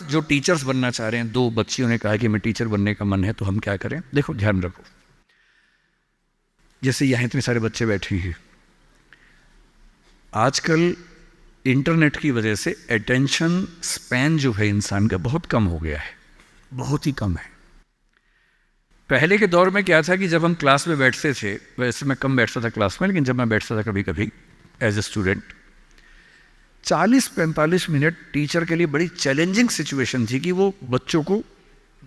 जो टीचर्स बनना चाह रहे हैं, 2 बच्चियों ने कहा कि मैं टीचर बनने का मन है, तो हम क्या करें? देखो, ध्यान रखो, जैसे यहाँ इतने सारे बच्चे बैठे हैं, आजकल इंटरनेट की वजह से अटेंशन स्पैन जो है इंसान का बहुत कम हो गया है, बहुत ही कम है। पहले के दौर में क्या था कि जब हम क्लास में बैठते थे, वैसे मैं कम बैठता था क्लास में, लेकिन जब मैं बैठता था कभी कभी as a student, 40-45 minute teacher के लिए बड़ी चैलेंजिंग सिचुएशन थी कि वो बच्चों को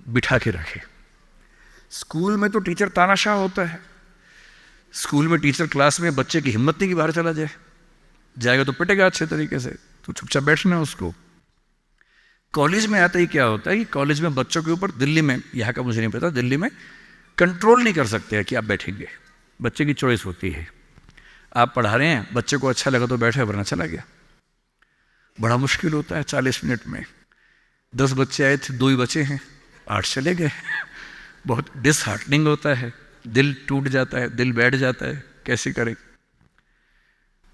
बिठा के रखे। स्कूल में तो टीचर तानाशाह होता है, स्कूल में टीचर क्लास में बच्चे की हिम्मत नहीं कि बाहर चला जाए, जाएगा तो पिटेगा अच्छे तरीके से, तो चुपचाप बैठना है उसको। कॉलेज में आते ही क्या होता है कि कॉलेज में बच्चों के ऊपर, दिल्ली में, यहाँ का मुझे नहीं पता, दिल्ली में कंट्रोल नहीं कर सकते हैं कि आप बैठेंगे, बच्चे की चॉइस होती है। आप पढ़ा रहे हैं, बच्चे को अच्छा लगा तो बैठे, वरना चला गया। बड़ा मुश्किल होता है 40 मिनट में। 10 बच्चे आए थे, 2 ही बचे हैं, 8 चले गए। बहुत डिसहार्टनिंग होता है, दिल टूट जाता है, दिल बैठ जाता है, कैसे करें।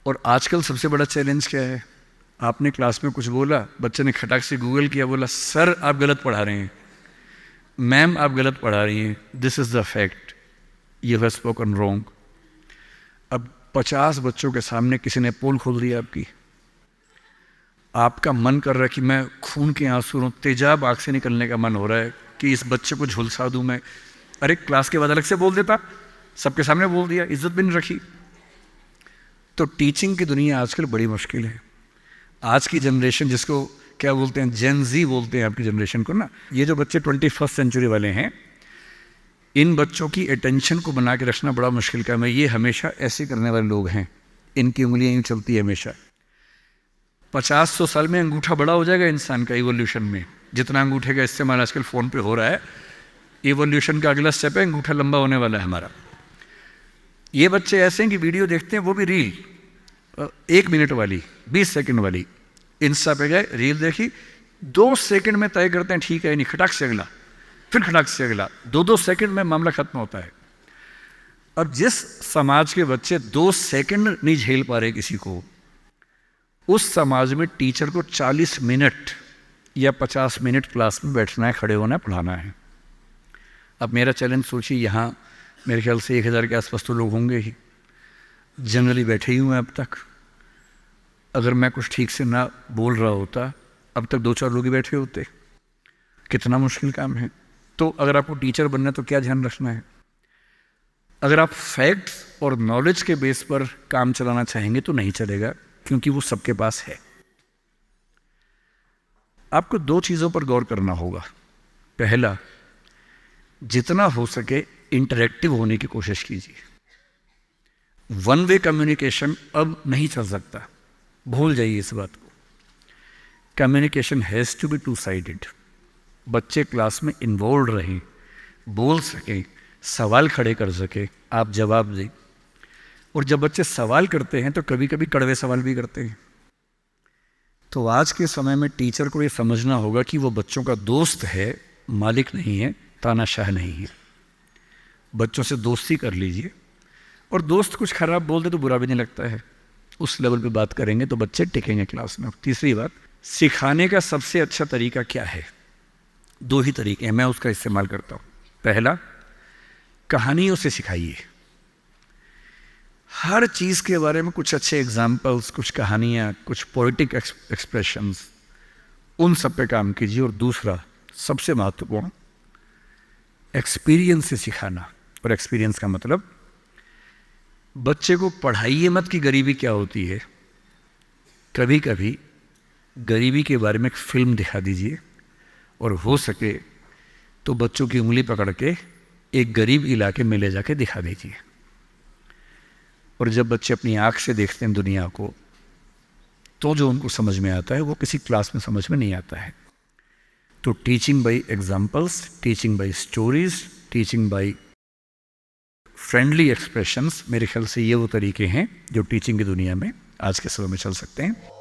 और आजकल सबसे बड़ा चैलेंज क्या है? आपने क्लास में कुछ बोला, बच्चे ने खटाक से गूगल किया, बोला सर आप गलत पढ़ा रहे हैं, मैम आप गलत पढ़ा रही हैं, this is the fact, you have spoken wrong. अब 50 बच्चों के सामने किसी ने पोल खोल दिया आपकी, आपका मन कर रहा है कि मैं खून के आंसू रो, तेजाब आँख से निकलने का मन हो रहा है कि इस बच्चे को झुलसा दूं मैं। अरे क्लास के बाद अलग से बोल देता, सबके सामने बोल दिया, इज्जत भी नहीं रखी। तो टीचिंग की दुनिया आजकल बड़ी मुश्किल है। आज की जनरेशन, जिसको क्या बोलते हैं, जेन ज़ी बोलते हैं आपकी जनरेशन को ना, ये जो बच्चे 21st सेंचुरी वाले हैं, इन बच्चों की अटेंशन को बना के रखना बड़ा मुश्किल काम है। ये हमेशा ऐसे करने वाले लोग हैं, इनकी उंगलियां यूँ चलती है हमेशा। 50-100 साल में अंगूठा बड़ा हो जाएगा इंसान का इवोल्यूशन में, जितना अंगूठे का इस्तेमाल आजकल फ़ोन पे हो रहा है। इवोल्यूशन का अगला स्टेप है, अंगूठा लंबा होने वाला है हमारा। ये बच्चे ऐसे हैं कि वीडियो देखते हैं, वो भी रील, 1 मिनट वाली, 20 सेकंड वाली, इंस्टा पे गए, रील देखी, 2 सेकंड में तय करते हैं ठीक है नहीं, खटाक से अगला, फिर खटाक से अगला, 2-2 सेकंड में मामला खत्म होता है। अब जिस समाज के बच्चे 2 सेकंड नहीं झेल पा रहे किसी को, उस समाज में टीचर को 40 मिनट या 50 मिनट क्लास में बैठना है, खड़े होना है, पढ़ाना है। अब मेरा चैलेंज सोचिए, यहाँ मेरे ख्याल से 1000 के आसपास तो लोग होंगे ही, जनरली बैठे ही हुए हैं अब तक। अगर मैं कुछ ठीक से ना बोल रहा होता, अब तक 2-4 लोग ही बैठे होते। कितना मुश्किल काम है। तो अगर आपको टीचर बनना है तो क्या ध्यान रखना है? अगर आप फैक्ट्स और नॉलेज के बेस पर काम चलाना चाहेंगे तो नहीं चलेगा, क्योंकि वो सबके पास है। आपको 2 चीज़ों पर गौर करना होगा। पहला, जितना हो सके इंटरेक्टिव होने की कोशिश कीजिए। वन वे कम्युनिकेशन अब नहीं चल सकता, भूल जाइए इस बात को। Communication has to be 2 sided. बच्चे क्लास में इन्वॉल्व रहें, बोल सकें, सवाल खड़े कर सकें, आप जवाब दें। और जब बच्चे सवाल करते हैं तो कभी कभी कड़वे सवाल भी करते हैं। तो आज के समय में टीचर को ये समझना होगा कि वो बच्चों का दोस्त है, मालिक नहीं है, तानाशाह नहीं है। बच्चों से दोस्ती कर लीजिए, और दोस्त कुछ खराब बोल दे तो बुरा भी नहीं लगता है, उस लेवल पे बात करेंगे तो बच्चे टिकेंगे क्लास में। तीसरी बात, सिखाने का सबसे अच्छा तरीका क्या है? 2 ही तरीके हैं, मैं उसका इस्तेमाल करता हूँ। पहला, कहानियों से सिखाइए। हर चीज़ के बारे में कुछ अच्छे एग्जाम्पल्स, कुछ कहानियाँ, कुछ पोइटिक एक्सप्रेशंस, उन सब पे काम कीजिए। और दूसरा, सबसे महत्वपूर्ण, एक्सपीरियंस से सिखाना। और एक्सपीरियंस का मतलब, बच्चे को पढ़ाइए मत कि गरीबी क्या होती है। कभी कभी गरीबी के बारे में एक फिल्म दिखा दीजिए, और हो सके तो बच्चों की उंगली पकड़ के एक गरीब इलाके में ले जाके दिखा दीजिए। और जब बच्चे अपनी आँख से देखते हैं दुनिया को, तो जो उनको समझ में आता है वो किसी क्लास में समझ में नहीं आता है। तो teaching bye examples, teaching bye stories, teaching bye friendly expressions, मेरे ख्याल से ये वो तरीके हैं जो टीचिंग की दुनिया में आज के समय में चल सकते हैं।